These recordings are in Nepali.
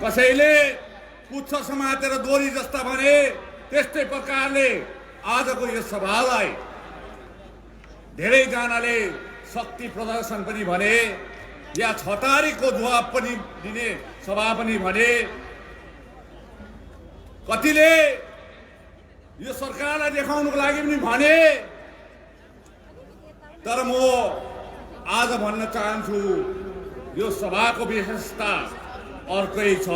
कसैले पुच्छ समातेर दोरी जस्ता भने त्यस्तै प्रकारले आजको यो सभालाई धेरैजनाले शक्ति प्रदर्शन पनि भने या छटारीको जवाब पनि दिने सभा पनि भने कतिले यो सरकारलाई देखाउनको लागि पनि भने तर म आज भन्न चाहन्छु यो सभाको विशेषता अर्कै छ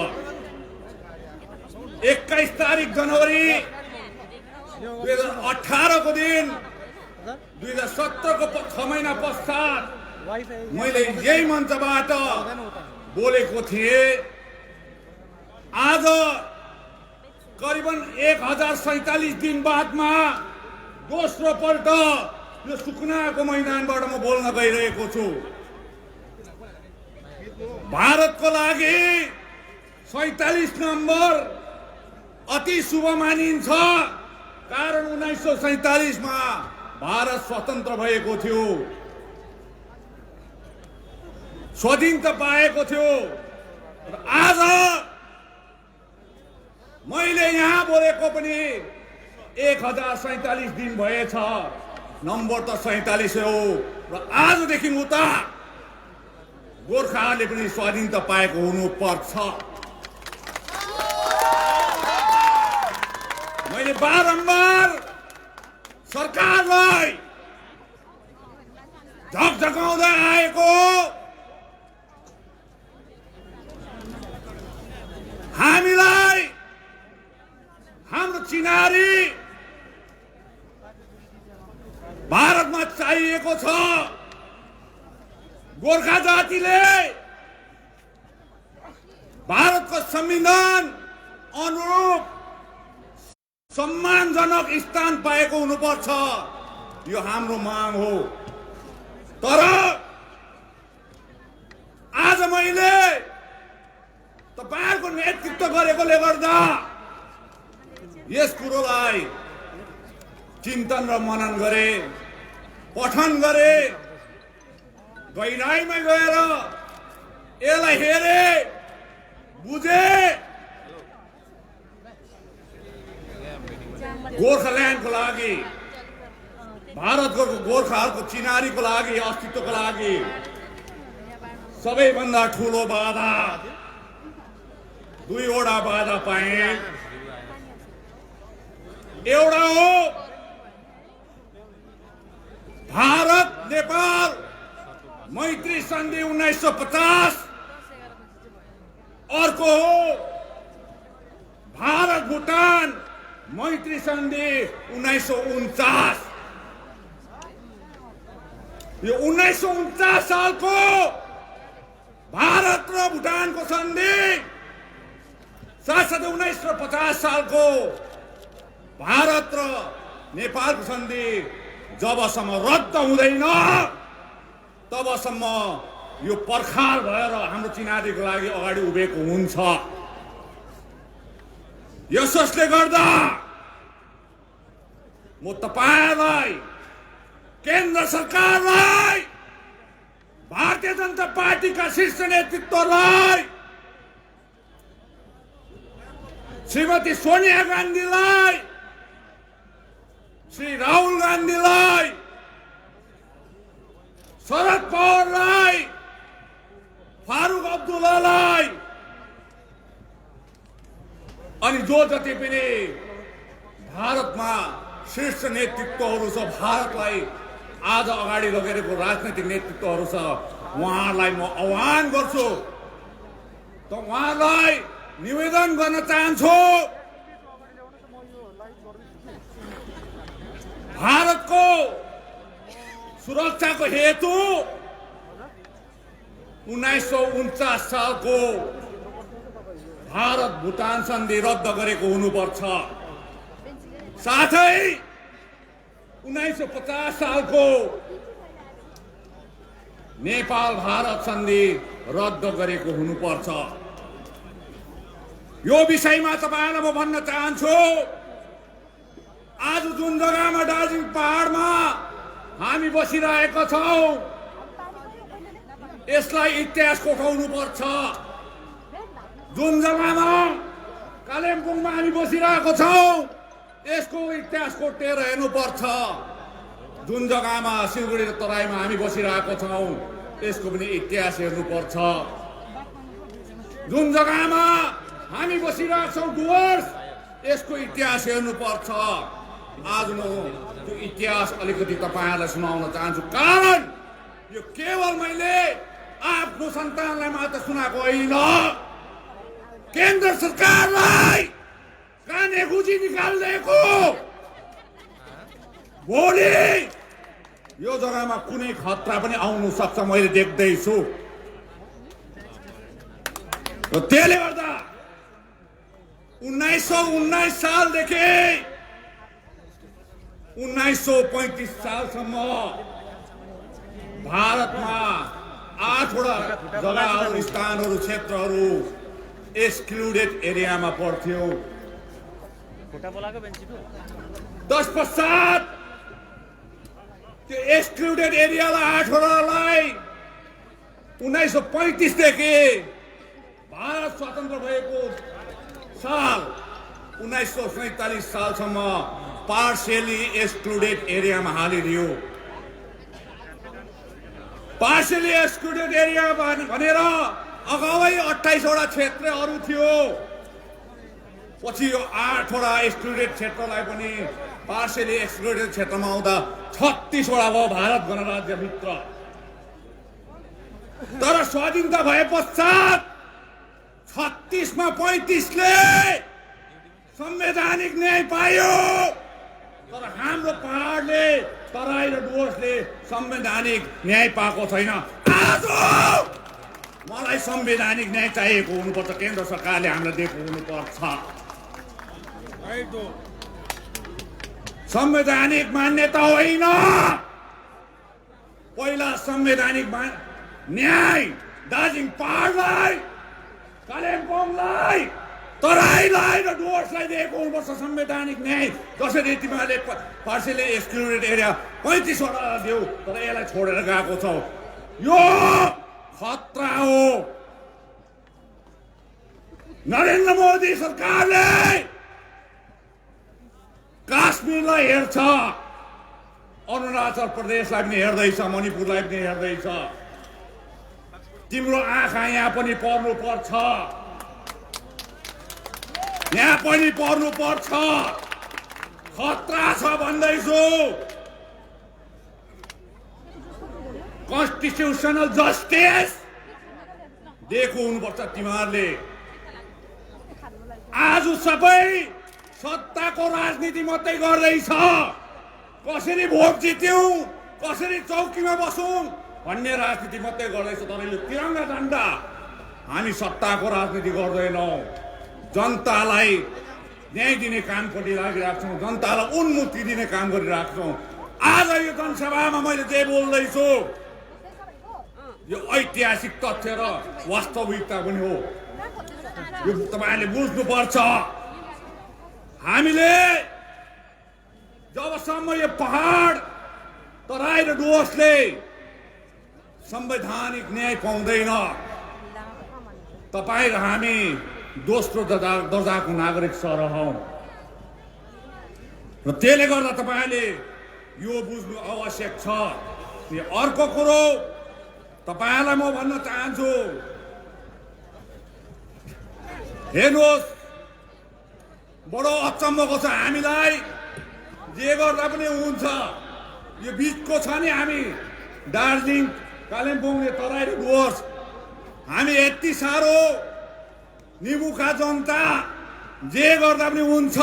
21 तारिक जनवरी 2018 को दिन 2017 को 6 महिना पश्चात मैले यही मञ्चबाट बोलेको थिएँ। आज करिबन 1047 दिन बादमा दोस्रो पल्ट यो सुकुनाको मैदानबाट म बोल्न गइरहेको छु। भारतको लागि 47 नम्बर अति शुभ मानिन्छ, कारण 1947 मा भारत स्वतन्त्र भएको थियो, स्वाधीनता पाएको थियो। आज मैले यहाँ बोलेको पनि 1047 दिन भएछ, नम्बर त 47 हो र आजदेखि उता गोर्खाहरूले पनि स्वाधीनता पाएको हुनुपर्छ। मैले बारम्बार सरकारलाई झकझकाउँदै आएको हामीलाई हाम्रो चिनारी भारतमा चाहिएको छ। गोर्खा जातिले भारतको संविधान अनुरूप सम्मानजनक स्थान पाएको हुनुपर्छ, यो हाम्रो माग हो। तर आज मैले तपाईहरुको नेतृत्व गरेकोले गर्दा यस कुरोलाई चिन्तन र मनन गरे, पठन गरे, गहिराइमा गएर यसलाई हेरे, बुझे। गोर्खाल्यान्डको लागि, भारतको गोर्खाहरूको चिनारीको लागि, अस्तित्वको लागि सबैभन्दा ठुलो बाधा दुईवटा बाधा पाए। एउटा हो भारत नेपाल मैत्री सन्धि 1950, अर्को हो भारत भुटान मैत्री सन्धि 1949। यो 1949 सालको भारत र भुटानको सन्धि, साथसाथै 1950 सालको भारत र नेपालको सन्धि जबसम्म रद्द हुँदैन तबसम्म यो पर्खाल भएर हाम्रो चिनारीको लागि अगाडि उभिएको हुन्छ। यसले गर्दा म तपाईहरुलाई, केन्द्र सरकारलाई, भारतीय जनता पार्टीका शीर्ष नेतृत्वलाई, श्रीमती सोनिया गान्धीलाई, श्री राहुल गान्धीलाई, शरद पवारलाई, फारूक अब्दुल्लालाई अनि जो जति पनि भारतमा शीर्ष नेतृत्वहरू छ, भारतलाई आज अगाडि लगेको राजनैतिक नेतृत्वहरू छ, उहाँहरूलाई म आह्वान गर्छु। त उहाँलाई निवेदन गर्न चाहन्छु, भारतको सुरक्षाको हेतु 1949 सालको भारत भुटान सन्धि रद्द गरेको हुनुपर्छ। साथै 1950 सालको नेपाल भारत सन्धि रद्द गरेको हुनुपर्छ। यो विषयमा तपाईहरुलाई म भन्न चाहन्छु, आज जुन जग्गामा दार्जिलिङ पहाडमा हामी बसिरहेका छौं, यसलाई इतिहास कोठाउनु पर्छ। जुन जग्गामा कालिम्पोङमा हामी बसिरहेको छौँ यसको इतिहास कोटेर हेर्नुपर्छ। जुन जग्गामा सिलगढी र तराईमा हामी बसिरहेको छौँ यसको पनि इतिहास हेर्नुपर्छ। जुन जग्गामा हामी बसिरहेको छौँ डुवर्स यसको इतिहास हेर्नुपर्छ। आज म त्यो इतिहास अलिकति तपाईँहरूलाई सुनाउन चाहन्छु, कारण यो केवल मैले आफ्नो सन्तानलाई मात्र सुनाएको होइन, केन्द्र सरकारलाई काने गुजी निकालिदिएको। भोलि यो जग्गामा कुनै खतरा पनि आउनु सक्छ मैले देख्दैछु। त्यसले गर्दा 1919 सालदेखि 1935 सालसम्म भारतमा 8वटा जग्गाहरू, स्थानहरू, क्षेत्रहरू एक्सक्लुडेड एरियामा पर्थ्यो। तत्पश्चात त्यो एक्सक्लुडेड एरियालाई 8वटालाई 1935 देखि भारत स्वतन्त्र भएको साल 1947 सालसम्म पार्शियली एक्सक्लुडेड एरियामा हालिदियो। पार्शियली एक्सक्लुडेड एरिया भनेर अगावै 28वटा क्षेत्रहरू थियो। पछि यो 8वटा एक्सक्लुडेड क्षेत्रलाई पनि पार्शियली एक्सक्लुडेड क्षेत्रमा आउँदा 36वटा भयो भारत गणराज्यभित्र। तर स्वाधीनता भए पश्चात 36 मा 35ले संवैधानिक न्याय पायो। तर हाम्रो पहाडले, तराई र डुवर्सले संवैधानिक न्याय पाएको छैन। आज मलाई संवैधानिक न्याय चाहिएको हुनुपर्छ, केन्द्र सरकारले हामीलाई दिएको हुनुपर्छ। संवैधानिक मान्यता होइन, पहिला संवैधानिक न्याय दार्जिलिङ पहाडलाई, कालिम्पोङलाई, तराईलाई र डुवर्सलाई दिएको हुनुपर्छ संवैधानिक न्याय। जसरी तिमीहरूले पार्शियली एक्सक्लुडेड एरिया 35वटा दियो तर यसलाई छोडेर गएको छ, यो खतरा हो। नरेन्द्र मोदी सरकारले काश्मीरलाई हेर्छ, अरुणाचल प्रदेशलाई पनि हेर्दैछ, मणिपुरलाई पनि हेर्दैछ। तिम्रो आँखा यहाँ पनि पर्नु पर्छ, यहाँ पनि पर्नु पर्छ। खतरा छ भन्दैछु। कन्स्टिट्युसनल जस्टिस दिएको हुनुपर्छ तिमीहरूले। आज सबै सत्ताको राजनीति मात्रै गर्दैछ। कसरी भोट जित्यौँ, कसरी चौकीमा बसौँ भन्ने राजनीति मात्रै गर्दैछ। तर यो तिरङ्गा झन्डा हामी सत्ताको राजनीति गर्दैनौँ, जनतालाई न्याय दिने कामपट्टि लागिरहेको छौँ, जनतालाई उन्मुक्ति दिने काम गरिरहेको छौँ। आज यो जनसभामा मैले जे बोल्दैछु यो ऐतिहासिक तथ्य र वास्तविकता पनि हो। यो तपाईँहरूले बुझ्नुपर्छ। हामीले जबसम्म यो पहाड, तराई र डुवर्सले संवैधानिक न्याय पाउँदैन, तपाईँ र हामी दोस्रो दर्जाको नागरिक सरहौँ। र त्यसले गर्दा तपाईँले यो बुझ्नु आवश्यक छ। अर्को कुरो तपाईँलाई म भन्न चाहन्छु, हेर्नुहोस् बडो अचम्मको छ हामीलाई। जे गर्दा पनि हुन्छ, यो बिचको छ नि हामी दार्जिलिङ, कालिम्पोङ, तराई र डुवर्स, हामी यति साह्रो निमुखा जनता, जे गर्दा पनि हुन्छ।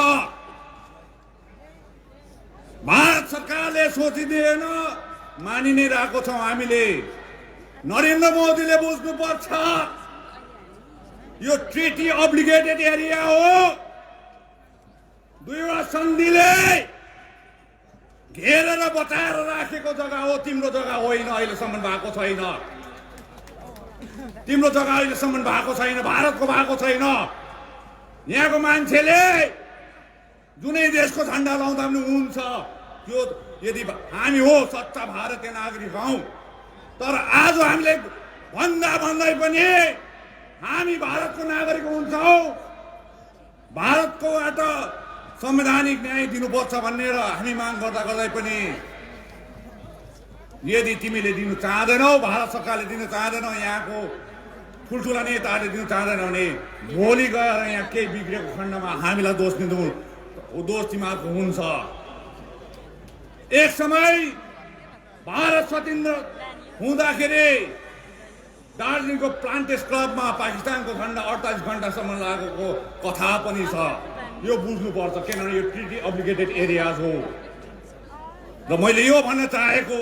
भारत सरकारले सोचिदिएन, मानि नै रहेको छौँ हामीले। नरेन्द्र मोदीले बुझ्नुपर्छ यो ट्रिटी अब्लिगेटेड एरिया हो। दुईवटा सन्धिले घेरेर बचाएर राखेको जग्गा हो, तिम्रो जग्गा होइन। अहिलेसम्म भएको छैन, तिम्रो जग्गा अहिलेसम्म भएको छैन, भारतको भएको छैन। यहाँको मान्छेले जुनै देशको झन्डा लाउँदा पनि हुन्छ। त्यो यदि हामी हो सच्चा भारतीय नागरिक हौँ। तर आज हामीले भन्दा भन्दै पनि हामी भारतको नागरिक हुन्छौँ, भारतकोबाट संवैधानिक न्याय दिनुपर्छ भनेर हामी माग गर्दा गर्दै पनि यदि तिमीले दिनु चाहदैनौ, भारत सरकारले दिनु चाहदैन, यहाँको ठुल्ठुला नेताहरूले दिनु चाहदैन भने भोलि गएर यहाँ केही बिग्रेको खण्डमा हामीलाई दोष दिनु, दोष तिमीहरूको हुन्छ। एक समय भारत स्वतन्त्र हुँदाखेरि दार्जिलिङको प्लान्टेस क्लबमा पाकिस्तानको झन्डा 48 घण्टासम्म लागेको कथा पनि छ। यो बुझ्नुपर्छ, किनभने यो ट्रिटी अब्लिगेटेड एरियाज हो। र मैले यो भन्न चाहेको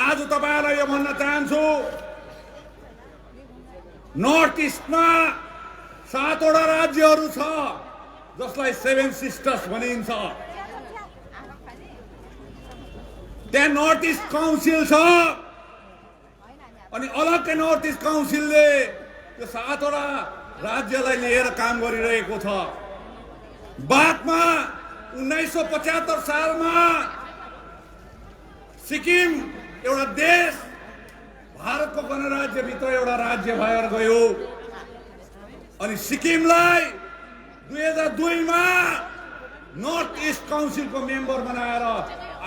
आज तपाईहरुलाई यो भन्न चाहन्छु, नर्थ इस्टमा 7 वटा राज्यहरू छ जसलाई 7 सिस्टर्स भनिन्छ। त्यहाँ नर्थ इस्ट काउन्सिल छ अनि अलग्गै नर्थ इस्ट काउन्सिलले त्यो 7 वटा राज्यलाई लिएर काम गरिरहेको छ। बादमा 1975 सालमा सिक्किम एउटा देश भारतको गणराज्यभित्र एउटा राज्य भएर गयो अनि सिक्किमलाई 2002 मा नर्थ इस्ट काउन्सिलको मेम्बर बनाएर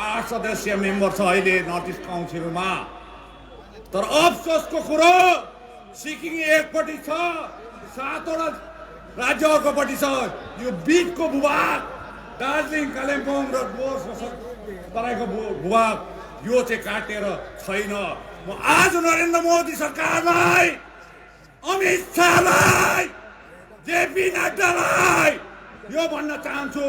8 सदस्यीय मेम्बर छ अहिले नर्थ इस्ट काउन्सिलमा। तर अफसोसको कुरो सिक्किम एकपट्टि छ, 7 वटा राज्य अर्कोपट्टि छ। यो बीचको भूभाग दार्जिलिङ, कालिम्पोङ र तराईको भूभाग यो चाहिँ काटेर छैन। म आज नरेन्द्र मोदी सरकारलाई, अमित शाहलाई, जेपी नड्डालाई यो भन्न चाहन्छु,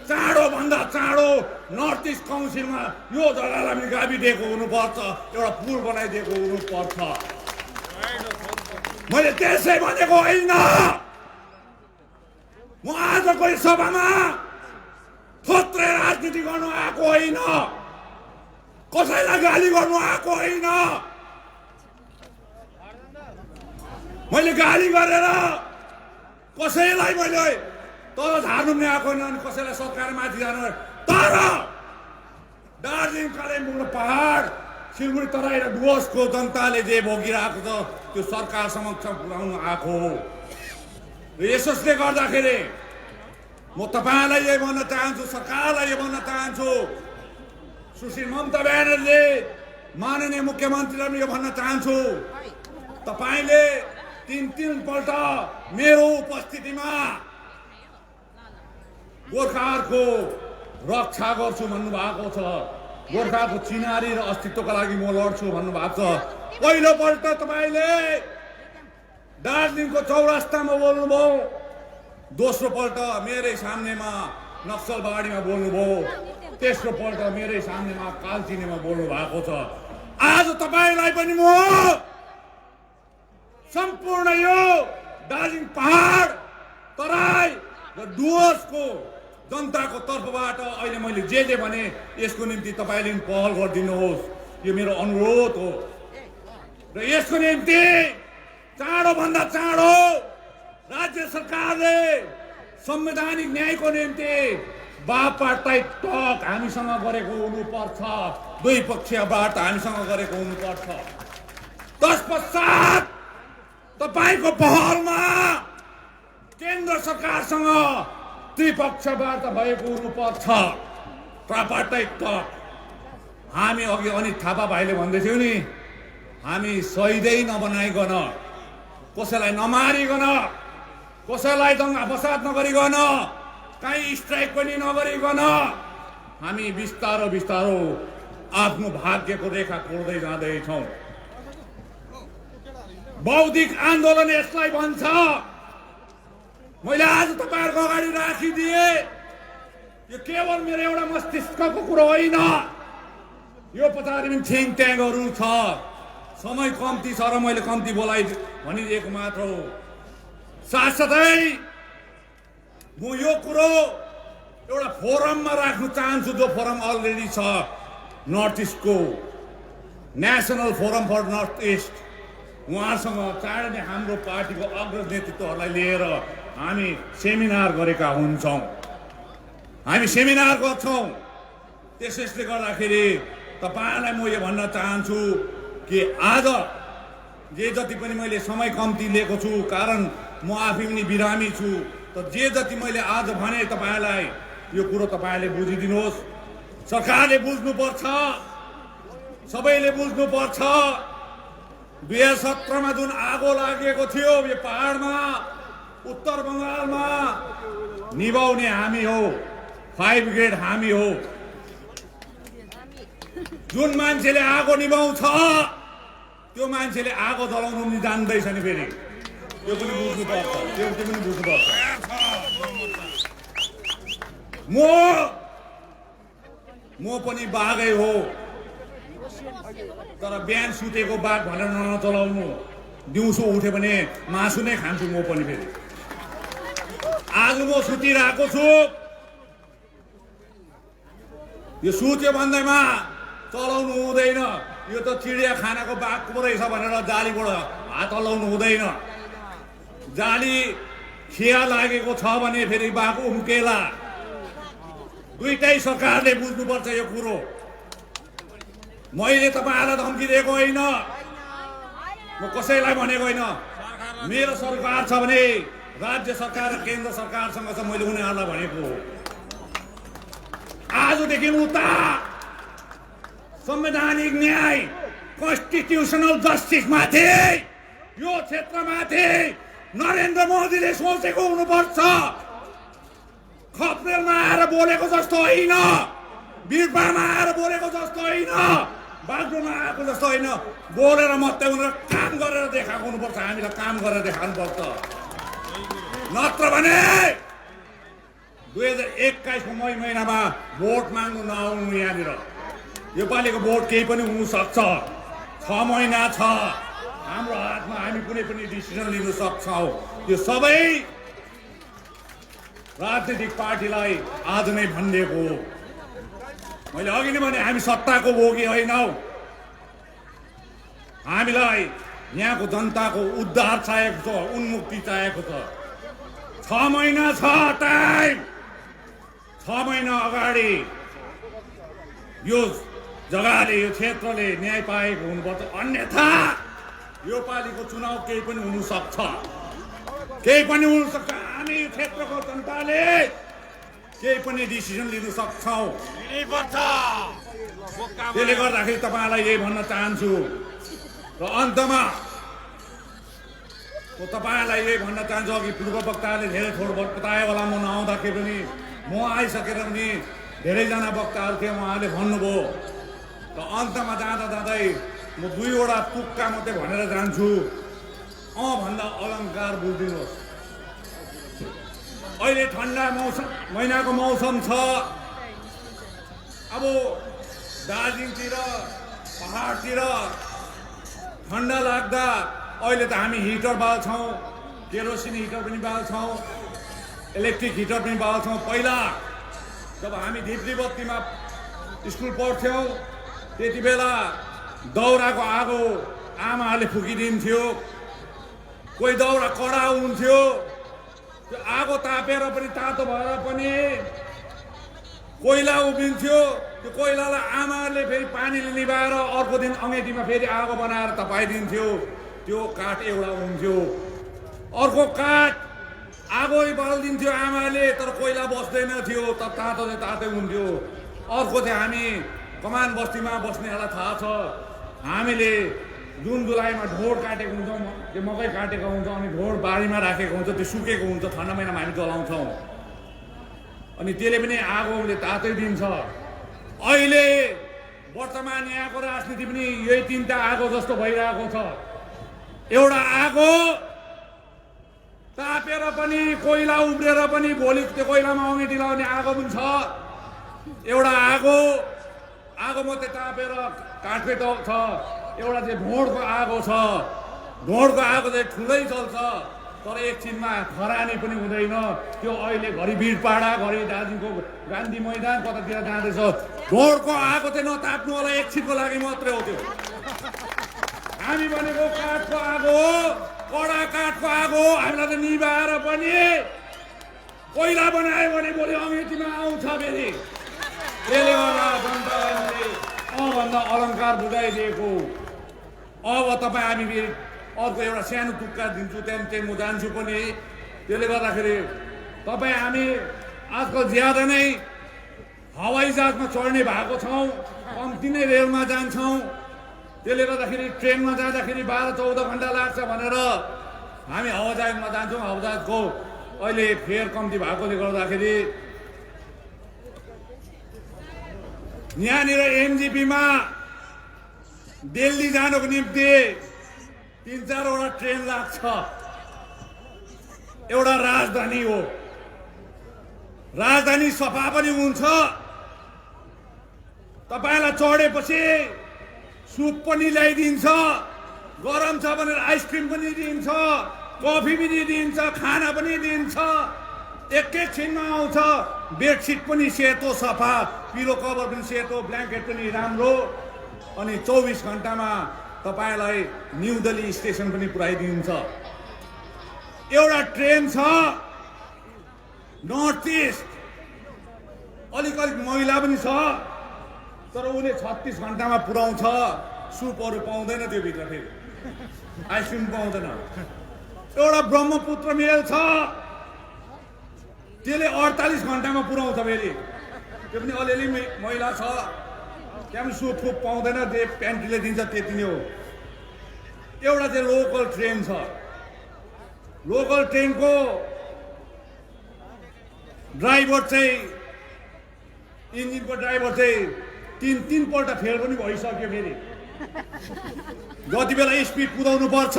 चाँडो भन्दा चाँडो नर्थ इस्ट काउन्सिलमा यो जग्गालाई पनि गाभिदिएको हुनुपर्छ, एउटा पुल बनाइदिएको हुनुपर्छ। मैले त्यसै भनेको होइन। म आजको यो सभामा थोत्रे राजनीति गर्नु आएको होइन, कसैलाई गाली गर्नु आएको होइन। मैले गाली गरेर कसैलाई मैले तल झार्नु पनि आएको होइन अनि कसैलाई सरकारमाथि जानु। तर दार्जिलिङ, कालिम्पोङ र पहाड, सिलगढी, तराई र डुवर्सको जनताले जे भोगिरहेको छ त्यो सरकार समक्ष पुर्याउनु आएको हो। यसोस्ले गर्दाखेरि म तपाईलाई यही भन्न चाहन्छु, सरकारलाई यो भन्न चाहन्छु, सुश्री ममता ब्यानर्जीले, माननीय मुख्यमन्त्रीलाई यो भन्न चाहन्छु, तपाईले 3 पल्ट मेरो उपस्थितिमा गोर्खाहरूको रक्षा गर्छु भन्नुभएको छ, गोर्खाको चिनारी र अस्तित्वका लागि म लड्छु भन्नुभएको छ। पहिलो पल्ट तपाईले दार्जिलिङको चौरास्तामा बोल्नुभयो, दोस्रो पल्ट मेरै सामनेमा नक्सलबाडीमा बोल्नुभयो, तेस्रो पल्ट मेरै सामनेमा कालचिनीमा बोल्नु भएको छ। आज तपाईलाई पनि म सम्पूर्ण यो दार्जिलिङ पहाड, तराई र डुवर्सको जनताको तर्फबाट अहिले मैले जे भने यसको निम्ति तपाईले पहल गरिदिनुहोस्, यो मेरो अनुरोध हो। र यसको निम्ति चाँडो भन्दा चाँडो राज्य सरकारले संवैधानिक न्यायको निम्ति बापाटाइट टक हामीसँग गरेको हुनुपर्छ, दुई पक्षबाट हामीसँग गरेको हुनुपर्छ। तत्पश्चात तपाईको पहलमा केन्द्र सरकारसँग त्रिपक्षबाट भएको हुनुपर्छ, ट्रापाटाइट टक। हामी अघि अनित थापा भाइले भन्दै थियो नि, हामी सहिदै नबनाइकन, कसैलाई नमारिकन, कसैलाई दंगा फसाद नगरिकन, कहीँ स्ट्राइक पनि नगरिकन हामी बिस्तारो बिस्तारो आफ्नो भाग्यको रेखा कोर्दै जाँदैछौँ। बौद्धिक आन्दोलन यसलाई भन्छ। मैले आज तपाईहरुको अगाडि राखिदिए, यो केवल मेरो एउटा मस्तिष्कको कुरो होइन, यो पछाडि पनि थिङ्क ट्याङ्कहरू छ। समय कम्ती छ र मैले कम्ती बोलाइ भनिदिएको मात्र हो। साथसाथै म यो कुरो एउटा फोरममा राख्न चाहन्छु, जो फोरम अलरेडी छ, नर्थ इस्टको national forum for north east. उहाँसँग चाँडै नै हाम्रो पार्टीको अग्रज नेतृत्वहरूलाई लिएर हामी सेमिनार गरेका हुन्छौँ, हामी सेमिनार गर्छौँ। त्यसैले गर्दाखेरि तपाईलाई म यो भन्न चाहन्छु कि आज जे जति पनि मैले समय कम्ती लिएको छु, कारण म आफै पनि बिरामी छु। तर जे जति मैले आज भने तपाईलाई यो कुरो तपाईले बुझिदिनुहोस्, सरकारले बुझ्नुपर्छ, सबैले बुझ्नुपर्छ। 2017 मा जुन आगो लागेको थियो यो पहाडमा, उत्तर बङ्गालमा, निभाउने हामी हो, फायर ब्रिगेड हामी हो। जुन मान्छेले आगो निभाउँछ त्यो मान्छेले आगो जलाउनु पनि जान्दैछ नि, फेरि त्यो पनि बुझ्नुपर्छ, त्यो पनि बुझ्नुपर्छ। म पनि बाघै हो, तर बिहान सुतेको बाघ भनेर नचलाउनु। दिउँसो उठ्यो भने मासु नै खान्छु म पनि। फेरि आज म सुतिरहेको छु, यो सुत्यो भन्दैमा चलाउनु हुँदैन। यो त चिडिया खानाको बाघ पो रहेछ भनेर जालीबाट हात हल्लाउनु हुँदैन। जाली खिया लागेको छ भने फेरि बाघ उम्केला। दुईटै सरकारले बुझ्नुपर्छ यो कुरो। मैले तपाईहरुलाई धम्की दिएको होइन, म कसैलाई भनेको होइन। मेरो सरकार छ भने राज्य सरकार र केन्द्र सरकारसँग चाहिँ मैले उनीहरूलाई भनेको। आजदेखि उता संवैधानिक न्याय, कन्स्टिट्युसनल जस्टिस माथि, यो क्षेत्रमाथि नरेन्द्र मोदीले सोचेको हुनुपर्छ। खप्रेलमा आएर बोलेको जस्तो होइन, वीरपामा आएर बोलेको जस्तो होइन, बागडोमा आएको जस्तो होइन। बोलेर मात्रै उनीहरू काम गरेर देखाएको हुनुपर्छ। हामीलाई काम गरेर देखाउनुपर्छ, नत्र भने 2021 को मई महिनामा भोट माग्नु नआउनु। यहाँनिर यो पालिको भोट केही पनि हुन सक्छ। 6 महिना छ हाम्रो हातमा, हामी कुनै पनि डिसिजन लिन सक्छौँ। यो सबै राजनीतिक पार्टीलाई आज नै भनिदिएको हो। मैले अघि नै भने हामी सत्ताको भोगी होइनौँ। हामीलाई यहाँको जनताको उद्धार चाहिएको छ, उन्मुक्ति चाहिएको छ। 6 महिना छ टाइम। 6 महिना अगाडि यो जग्गाले, यो क्षेत्रले न्याय पाएको हुनुपर्छ। अन्यथा यो पालिको चुनाव केही पनि हुन सक्छ, केही पनि हुन सक्छ। हामी क्षेत्रको जनताले केही पनि डिसिजन लिन सक्छौँ। त्यसले गर्दाखेरि तपाईँलाई यही भन्न चाहन्छु र अन्तमा तपाईँलाई यही भन्न चाहन्छु। अघि पूर्व वक्ताले धेरै थोर बताए होला, म नआउँदाखेरि पनि, म आइसकेर पनि धेरैजना वक्ताहरू थिए, उहाँले भन्नुभयो। र अन्तमा जाँदा जाँदै म 2वटा तुक्का मात्रै भनेर जान्छु। भन्दा अलङ्कार बुझिदिनुहोस्। अहिले ठन्डा महिनाको मौसम छ। अब दार्जिलिङतिर, पहाडतिर ठन्डा लाग्दा अहिले त हामी हिटर बाल्छौँ, केरोसिन हिटर पनि बाल्छौँ, इलेक्ट्रिक हिटर पनि बाल्छौँ। पहिला जब हामी ढिप्री बत्तीमा स्कुल पढ्थ्यौँ त्यति बेला दाउराको आगो आमाहरूले फुकिदिन्थ्यो। कोही दाउरा कडा हुन्थ्यो, त्यो आगो तापेर पनि, तातो भएर पनि कोइला उभिन्थ्यो। त्यो कोइलालाई आमाहरूले फेरि पानीले निभाएर अर्को दिन अँगेटीमा फेरि आगो बनाएर तपाइदिन्थ्यो। त्यो काठ एउटा हुन्थ्यो। अर्को काठ आगो बालिदिन्थ्यो आमाले, तर कोइला बस्दैन थियो, तर तातो चाहिँ तातै हुन्थ्यो। अर्को चाहिँ हामी कमान बस्तीमा बस्नेहरूलाई थाहा छ, हामीले जुन जुलाईमा ढोड काटेको हुन्छौँ, त्यो मकै काटेको हुन्छ, अनि ढोड बारीमा राखेको हुन्छ, त्यो सुकेको हुन्छ, ठन्डा महिनामा हामी जलाउँछौँ, अनि त्यसले पनि आगोले तातै दिन्छ। अहिले वर्तमान यहाँको राजनीति पनि यही 3टा आगो जस्तो भइरहेको छ। एउटा आगो तापेर पनि, कोइला उब्रेर पनि भोलि त्यो कोइलामा अँगेटी लगाउने आगो पनि छ। एउटा आगो मात्रै तापेर काट्ने छ। एउटा चाहिँ ढोडको आगो छ। ढोडको आगो चाहिँ ठुलै चल्छ, तर एकछिनमा खरानी पनि हुँदैन। त्यो अहिले घरि वीरपाडा, घरि दार्जिलिङको गान्धी मैदान कतातिर जाँदैछ। ढोडको आगो चाहिँ नताप्नु होला, एकछिनको लागि मात्रै हो त्यो। हामी भनेको काठको आगो हो, कडा काठको आगो। हामीलाई त निभाएर पनि कोइला बनायो भने भोलि अँगेटीमा आउँछ फेरि। त्यसले गर्दा जनताले भन्दा अलङ्कार बुझाइदिएको। अब तपाईँ हामी अर्को एउटा सानो तुक्का दिन्छु, त्यहाँदेखि म जान्छु पनि। त्यसले गर्दाखेरि तपाईँ हामी आजकल ज्यादा नै हवाईजहाजमा चढ्ने भएको छौँ, कम्ती नै रेलमा जान्छौँ। त्यसले गर्दाखेरि ट्रेनमा जाँदाखेरि 12-14 घन्टा लाग्छ भनेर हामी हवाईजहाजमा जान्छौँ। हवाईजहाजको अहिले फेयर कम्ती भएकोले गर्दाखेरि यहाँनिर एनजेपीमा दिल्ली जानको निम्ति 3-4 वटा ट्रेन लाग्छ। एउटा राजधानी हो, राजधानी सफा पनि हुन्छ। तपाईलाई चढेपछि सुप पनि ल्याइदिन्छ, गरम छ भनेर आइसक्रिम पनि दिन्छ, कफी पनि दिन्छ, खाना पनि दिन्छ। एकैछिनमा आउँछ। बेडसिट पनि सेतो सफा, पिलो कभर पनि सेतो, ब्ल्याङ्केट पनि राम्रो। अनि 24 घन्टामा तपाईलाई न्यू दिल्ली स्टेसन पनि पुर्याइदिन्छ। एउटा ट्रेन छ नर्थ इस्ट, अलिक मैला पनि छ, तर उसले 36 घन्टामा पुर्याउँछ। सुपहरू पाउँदैन त्यो भित्र, फेरि आइसक्रिम पाउँदैन। एउटा ब्रह्मपुत्र मेल छ, त्यसले 48 घन्टामा पुर्याउँछ फेरि, त्यो पनि अलिअलि मैला छ, त्यहाँ पनि सुप फुप पाउँदैन, जे प्यान्ट्रीले दिन्छ त्यति नै हो। एउटा चाहिँ लोकल ट्रेन छ, लोकल ट्रेनको ड्राइभर चाहिँ, इन्जिनको ड्राइभर चाहिँ 3 पल्ट फेल पनि भइसक्यो। फेरि जति बेला स्पिड कुदाउनु पर्छ,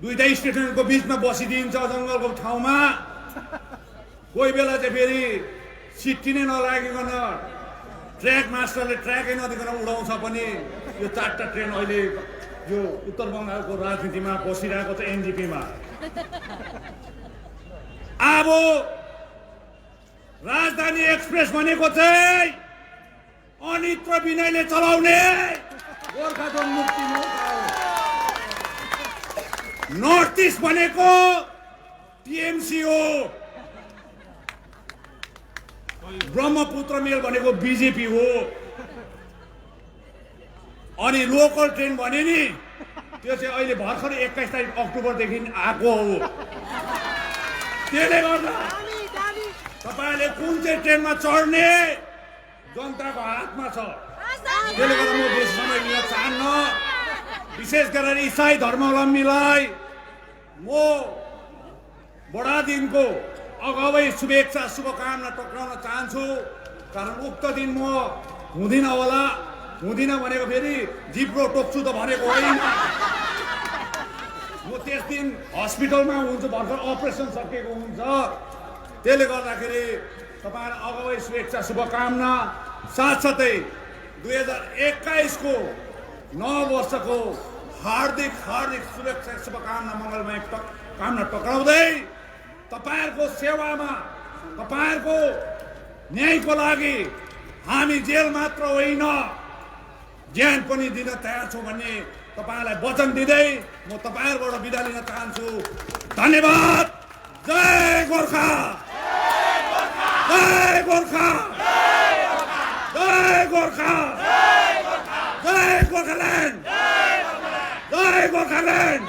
दुईटा स्टेसनको बिचमा बसिदिन्छ जङ्गलको ठाउँमा। कोही बेला चाहिँ फेरि सिट्टी नै नलागिकन ट्र्याक मास्टरले ट्र्याकै नदिकन उडाउँछ पनि। यो 4टा ट्रेन अहिले यो उत्तर बङ्गालको राजनीतिमा बसिरहेको छ एनजेपीमा। अब राजधानी एक्सप्रेस भनेको चाहिँ अनित्र विनयले चलाउने गोर्खा जनमुक्ति मोर्चा हो। नर्थ इस्ट भनेको टिएमसी हो, ब्रह्मपुत्र मेल भनेको बीजेपी हो। अनि लोकल ट्रेन भने नि त्यो चाहिँ अहिले भर्खर 21 तारिक अक्टोबरदेखि आएको हो। त्यसले गर्दा तपाईले कुन चाहिँ ट्रेनमा चढ्ने जनताको हातमा छ। त्यसले गर्दा म बेसी समय लिन चाहन्न। विशेष गरेर इसाई धर्मावलम्बीलाई म बडादिनको अगावै शुभेच्छा शुभकामना टक्राउन चाहन्छु। कारण उक्त दिन म हुँदिन होला, हुँदिन भनेको फेरि जिब्रो टोक्छु त भनेको होइन। म त्यस दिन हस्पिटलमा हुन्छु, भर्खर अपरेसन सकिएको हुन्छ। त्यसले गर्दाखेरि तपाईँलाई अगावै शुभेच्छा शुभकामना। साथसाथै 2021 को नव वर्षको हार्दिक हार्दिक शुभेच्छा शुभकामना मङ्गलमय कामना टक्राउँदै तपाईहरुको सेवामा, तपाईहरुको न्यायको लागि हामी जेल मात्र होइन ज्यान पनि दिन तयार छौं भन्ने तपाईहरुलाई वचन दिँदै म तपाईहरुबाट बिदा लिन चाहन्छु। धन्यवाद। जय गोर्खा, जय गोर्खा, जय गोर्खा, जय गोर्खाल्यान्ड, जय गोर्खाल्यान्ड।